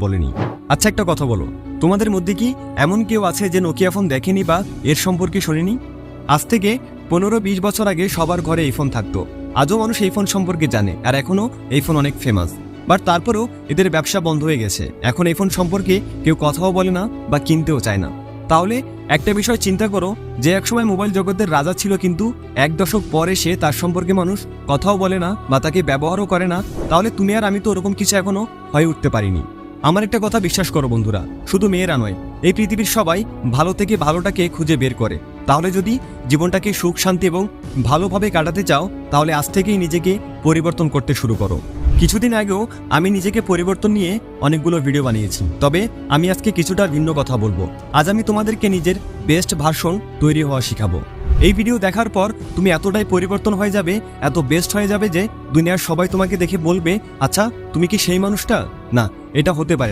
বলেনি। আচ্ছা একটা কথা বলো, তোমাদের মধ্যে কি এমন কেউ আছে যে নোকিয়া ফোন দেখেনি বা এর সম্পর্কে শোনেনি? আজ থেকে 15-20 বছর আগে সবার ঘরে এই ফোন থাকতো। আজও মানুষ এই ফোন সম্পর্কে জানে, আর এখনও এই ফোন অনেক ফেমাস। বাট তারপরেও এদের ব্যবসা বন্ধ হয়ে গেছে। এখন এই ফোন সম্পর্কে কেউ কথাও বলে না বা কিনতেও চায় না। তাহলে একটা বিষয় চিন্তা করো, যে একসময় মোবাইল জগতের রাজা ছিল, কিন্তু 1 দশক পরে সে তার সম্পর্কে মানুষ কথাও বলে না বা তাকে ব্যবহারও করে না। তাহলে তুমি আর আমি তো ওরকম কিছু এখনো হয়ে উঠতে পারিনি। আমার একটা কথা বিশ্বাস করো বন্ধুরা, শুধু মেয়েরা নয়, এই পৃথিবীর সবাই ভালো থেকে ভালোটাকে খুঁজে বের করে। তাহলে যদি জীবনটাকে সুখ শান্তি এবং ভালোভাবে কাটাতে চাও, তাহলে আজ থেকেই নিজেকে পরিবর্তন করতে শুরু করো। কিছুদিন আগেও আমি নিজেকে পরিবর্তন নিয়ে অনেকগুলো ভিডিও বানিয়েছি, তবে আমি আজকে কিছুটা ভিন্ন কথা বলবো। আজ আমি তোমাদেরকে নিজের বেস্ট ভার্সন তৈরি হওয়া শিখাবো। এই ভিডিও দেখার পর তুমি এতটাই পরিবর্তন হয়ে যাবে, এত বেস্ট হয়ে যাবে যে দুনিয়ার সবাই তোমাকে দেখে বলবে, আচ্ছা তুমি কি সেই মানুষটা? না, এটা হতে পারে